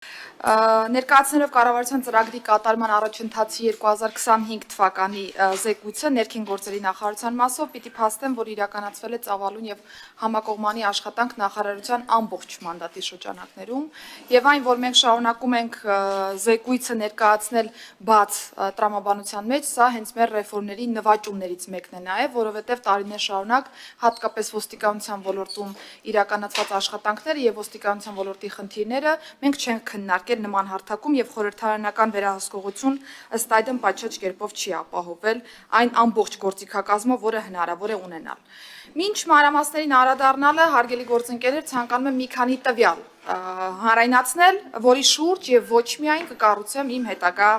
Ներկայացնելով կառավարության ծրագրի կատարման առաջընթացի 2025 թվականի զեկույցը ներքին գործերի նախարարության մասով պիտի փաստեմ, որ իրականացվել է ծավալուն եւ համակողմանի աշխատանք նախարարության ամբողջ մանդատի շրջանակներում եւ այն, որ մենք շարունակում ենք զեկույցը ներկայացնել բաց տրամաբանության մեջ, սա հենց մեր ռեֆորմների նվաճումներից մեկն է նաեւ, որովհետեւ տարիներ շարունակ հատկապես ոստիկանության ոլորտում իրականացված աշխատանքները եւ ոստիկանության ոլորտի խնդիրները մենք չենք քննարկել նման հարթակում եւ խորհրդարանական վերահսկողություն ըստ այդմ պատշաճ կերպով չի ապահովել այն ամբողջ գործիքակազմով, որը հնարավոր է ունենալ։ Մինչ մանրամասներին անդրադառնալը հարգելի գործընկերներ ցանկանում եմ մի քանի տվյալ հանրայնացնել, որի շուրջ եւ ոչ միայն կկառուցեմ իմ հետագա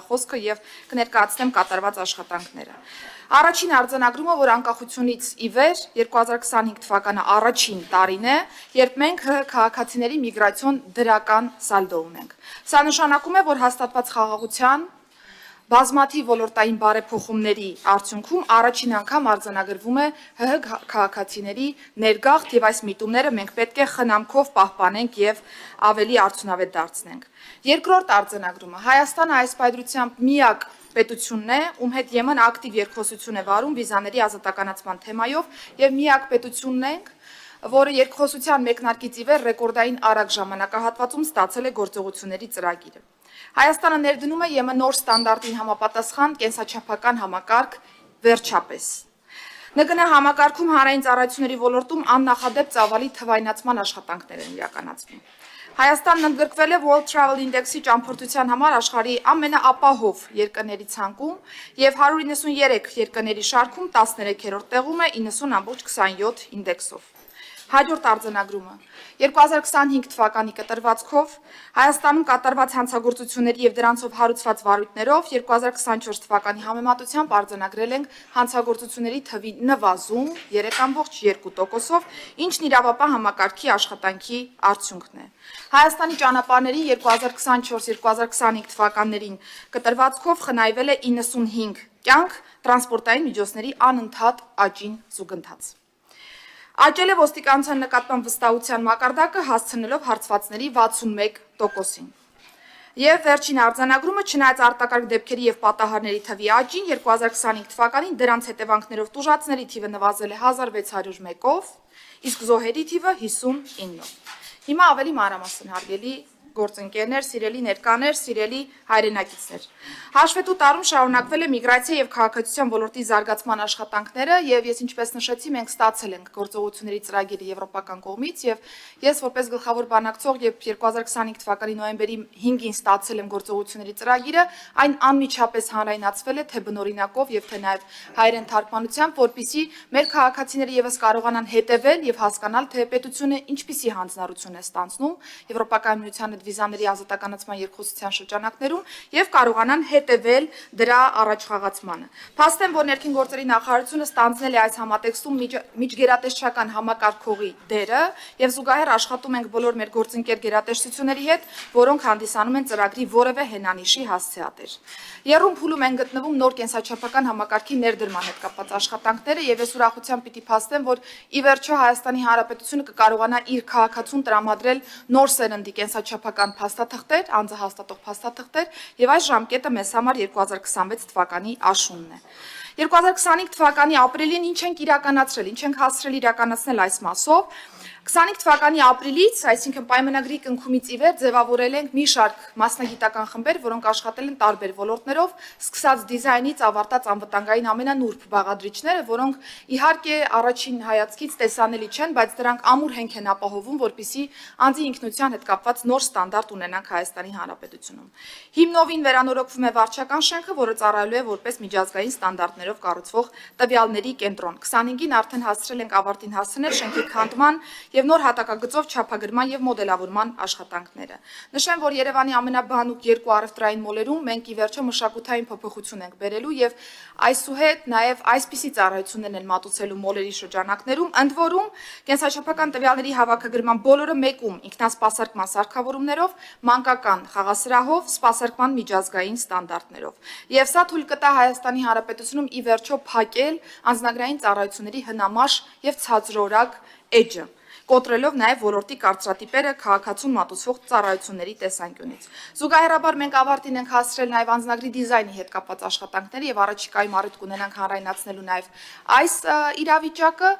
խոսքը եւ կներկայացնեմ կատարված աշխատանքները։ Առաջին արձանագրումը, որ անկախությունից ի վեր 2025 թվականը առաջին տարին է, երբ մենք քաղաքացիների միգրացիոն դրական սալդո ունենք։ Սա նշանակում է, որ հաստատված խաղաղության բազմաթիվ ոլորտային բարեփոխումների արդյունքում առաջին անգամ արձանագրվում է ՀՀ քաղաքացիների ներգաղթ եւ այս միտումները մենք պետք է խնամքով պահպանենք եւ ավելի արդյունավետ դարձնենք։ Երկրորդ արձանագրումը Հայաստանը այս պայծրությամբ միակ պետությունն է, ում հետ ԵՄ-ն ակտիվ երկխոսություն է վարում վիզաների ազատականացման թեմայով եւ միակ պետությունն ենք, որը երկխոսության մեկնարկից ի վեր ռեկորդային արագ ժամանակահատվածում ստացել է գործողությունների ծրագիրը։ Հայաստանը ներդնում է ԵՄ նոր ստանդարտին համապատասխան կենսաչափական համակարգ վերջապես։ ՆԳՆ համակարգում հանրային ծառայությունների ոլորտում աննախադեպ ծավալի թվայնացման աշխատանքներ են իրականացվում։ Հայաստանն ընդգրկվել է World Travel Index-ի ճամփորդության համար աշխարհի ամենաապահով երկրների ցանկում եւ 193 երկրների շարքում 13-րդ տեղում է 90.27 ինդեքսով։ Հաջորդ արձանագրումը 2025 թվականի կտրվածքով Հայաստանում կատարված հանցագործությունների եւ դրանցով հարուցված վարույթներով 2024 թվականի համեմատությամբ արձանագրել ենք հանցագործությունների թվի նվազում 3.2%-ով, ինչն իրավապահ համակարգի աշխատանքի արդյունքն է։ Հայաստանի ճանապարհների 2024-2025 թվականներին կտրվածքով խնայվել է 95 կյանք տրանսպորտային միջոցների անընդհատ աճին զուգընթաց։ Աճել է ոստիկանության նկատմամբ վստահության մակարդակը հասցնելով հարցվածների 61%-ին։ Եվ վերջին արձանագրումը չնայած արտակարգ դեպքերի եւ պատահարների թվի աճին 2025 թվականին դրանց հետևանքներով տուժածների թիվը նվազել է 1601-ով, իսկ զոհերի թիվը 59-ով։ Հիմա ավելի մանրամասն հարգելի գործընկերներ, սիրելի ներկաներ, սիրելի հայրենակիցներ։ Հաշվետու տարում շարունակվել է միգրացիա եւ քաղաքացիության ոլորտի զարգացման աշխատանքները եւ ես ինչպես նշեցի, մենք ստացել ենք գործողությունների ծրագիրը եվրոպական կողմից եւ ես որպես գլխավոր բանակցող եւ 2025 թվականի նոյեմբերի 5-ին ստացել եմ գործողությունների ծրագիրը, այն անմիջապես հանրայնացվել է թե բնօրինակով եւ թե նաեւ հայերեն թարգմանությամբ, որպիսի մեր քաղաքացիները եւս կարողանան հետեւել եւ հասկանալ, թե պետությունը ինչպիսի հանձնառություն է ստանձնում Եվրոպական միության վիզաների ազատականացման երկխոսության շրջանակներում եւ կարողանան հետեւել դրա առաջխաղացմանը։ Փաստեմ, որ ներքին գործերի նախարարությունը ստանձնել է այս համատեքստում միջգերատեսչական համակարգողի դերը եւ զուգահեռ աշխատում ենք բոլոր մեր գործընկեր գերատեսչությունների հետ, որոնք հանդիսանում են ծրագրի որևէ հենանիշի հասցեատեր։ Եռում փուլում են գտնվում նոր կենսաչափական համակարգի ներդրման հետ կապված աշխատանքները եւ ես ուրախությամբ պիտի փաստեմ, որ ի վերջո Հայաստանի Հանրապետությունը կկարողանա իր քաղաքացուն տրամադրել նոր սերնդի կենսաչափական փաստաթղթեր, անձահաստատող փաստաթղթեր եւ այս ժամկետը մեզ համար 2026 թվականի աշունն է։ 2025 թվականի ապրիլին ինչ ենք իրականացրել, ինչ ենք հասցրել իրականացնել այս մասով։ 25 թվականի ապրիլից, այսինքն պայմանագրի կնքումից ի վեր ձևավորել ենք մի շարք մասնագիտական խմբեր, որոնք աշխատել են տարբեր ոլորտներով, սկսած դիզայնից ավարտած անվտանգային ամենանուրբ բաղադրիչները, որոնք իհարկե առաջին հայացքից տեսանելի չեն, բայց դրանք ամուր հենք են ապահովում, որպիսի անձի ինքնության հետ կապված նոր ստանդարտ ունենանք Հայաստանի Հանրապետությունում։ Հիմնովին վերանորոգվում է վարչական շենքը, որը ծառայելու է որպես միջազգային ստանդարտներով կառուցվող տվյալների կենտրոն։ 25-ին արդեն հասցրել ենք ավարտին հասցնել շենքի քանդման եւ նոր հատակագծով չափագրման եւ մոդելավորման աշխատանքները։ Նշեմ, որ Երևանի ամենաբանուկ երկու առևտրային մոլերում մենք ի վերջո մշակութային փոփոխություն ենք բերելու եւ այսուհետ նաեւ այսպիսի ծառայություններ են մատուցելու մոլերի շրջանակներում, ընդ որում կենսաչափական տվյալների հավաքագրման բոլորը մեկում ինքնասպասարկման սարքավորումներով, մանկական խաղասրահով, սպասարկման միջազգային ստանդարտներով։ Եվ սա թույլ կտա Հայաստանի Հանրապետությունում ի վերջո փակել անձնագրային ծառայությունների հնամաշ եւ ցածրորակ էջը։ կոտրելով նաև ոլորտի կարծրատիպերը քաղաքացուն մատուցվող ծառայությունների տեսանկյունից։ Զուգահեռաբար մենք ավարտին ենք հասցրել նաև անձնագրի դիզայնի հետ կապված աշխատանքները եւ առաջիկայում առիթ կունենանք հանրայնացնելու նաև այս իրավիճակը։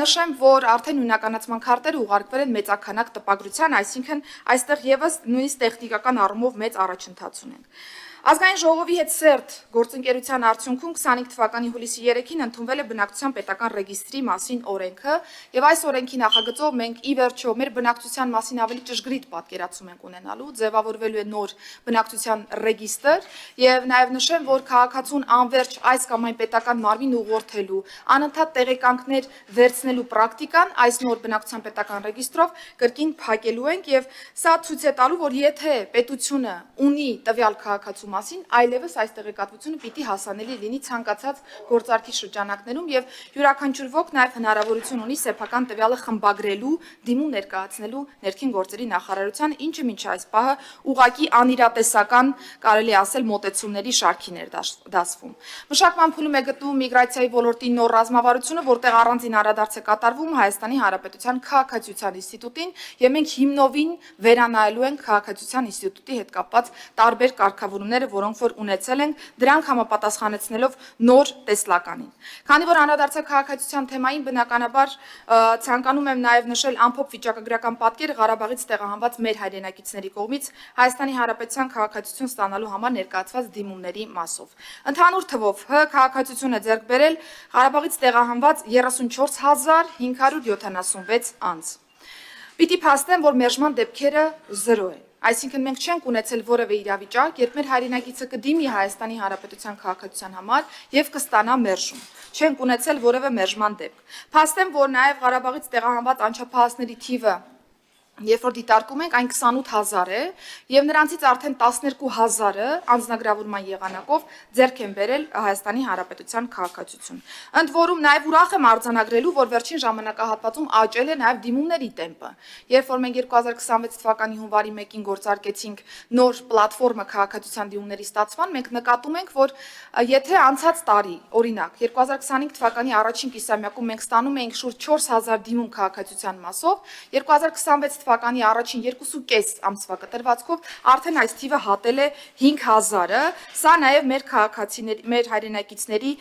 Նշեմ, որ արդեն նույնականացման քարտերը ուղարկվել են մեծաքանակ տպագրության, այսինքն այստեղ եւս նույնիսկ տեխնիկական առումով մեծ առաջընթաց ունենք։ Ազգային ժողովի հետ սերտ գործընկերության արդյունքում 25 թվականի հուլիսի 3-ին ընդունվել է բնակչության պետական ռեգիստրի մասին օրենքը եւ այս օրենքի նախագծով մենք ի վերջո մեր բնակչության մասին ավելի ճշգրիտ պատկերացում ենք ունենալու, ձևավորվելու է նոր բնակչության ռեգիստր եւ նաեւ նշեմ, որ քաղաքացուն անվերջ այս կամ այն պետական մարմին ուղղորդելու, անընդհատ տեղեկանքներ վերցնելու պրակտիկան այս նոր բնակչության պետական ռեգիստրով կրկին փակելու ենք եւ սա ցույց է տալու, որ եթե պետությունը ունի տվյալ քաղաքացու մասին, այլևս այս տեղեկատվությունը պիտի հասանելի լինի ցանկացած գործարքի շրջանակներում եւ յուրաքանչյուր ոք նաեւ հնարավորություն ունի սեփական տվյալը խմբագրելու, դիմում ներկայացնելու ներքին գործերի նախարարության, ինչը մինչ այս պահը ուղղակի անիրատեսական, կարելի ասել, մոտեցումների շարքին էր դասվում։ Մշակման փուլում է գտնվում միգրացիայի ոլորտի նոր ռազմավարությունը, որտեղ առանձին անդրադարձ է կատարվում Հայաստանի Հանրապետության քաղաքացիության ինստիտուտին եւ մենք հիմնովին վերանայելու ենք քաղաքացիության ինստիտուտի հետ կապված տարբեր կարգավորումներ, որոնք որ ունեցել ենք, դրանք համապատասխանեցնելով նոր տեսլականին։ Քանի որ անդրադարձակ քաղաքացիության թեմային, բնականաբար ցանկանում եմ նաև նշել ամփոփ վիճակագրական պատկերը Ղարաբաղից տեղահանված մեր հայրենակիցների կողմից Հայաստանի Հանրապետության քաղաքացիություն ստանալու համար ներկայացված դիմումների մասով։ Ընդհանուր թվով ՀՀ քաղաքացիություն է ձեռք բերել Ղարաբաղից տեղահանված 34576 անձ։ Պիտի փաստեմ, որ մերժման դեպքերը 0 են։ Այսինքն մենք չենք ունեցել որևէ իրավիճակ, երբ մեր հայրենակիցը կդիմի Հայաստանի Հանրապետության քաղաքացիության համար եւ կստանա մերժում։ Չենք ունեցել որևէ մերժման դեպք։ Փաստեմ, որ նաեւ Ղարաբաղից տեղահանված անչափահասների թիվը երբ որ դիտարկում ենք, այն 28000 է եւ նրանցից արդեն 12000-ը անձնագրավորման եղանակով ձեռք են բերել Հայաստանի Հանրապետության քաղաքացիություն։ Ընդ որում նաեւ ուրախ եմ արձանագրելու, որ վերջին ժամանակահատվածում աճել է նաեւ դիմումների տեմպը։ Երբ որ մենք 2026 թվականի հունվարի 1-ին գործարկեցինք նոր պլատֆորմը քաղաքացիության դիմումների ստացման, մենք նկատում ենք, որ եթե անցած տարի, օրինակ 2025 թվականի առաջին կիսամյակում մենք ստանում էինք շուրջ 4000 դիմում քաղաքացիության մասով, 2026 թվականի առաջին 2.5 ամսվա կտրվածքով արդեն այս թիվը հատել է 5000-ը, սա նաև մեր քաղաքացիների, մեր հայրենակիցների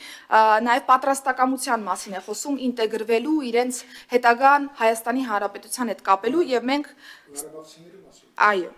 նաև պատրաստակամության մասին է խոսում ինտեգրվելու, իրենց հետագան Հայաստանի Հանրապետության հետ կապելու եւ մենք այո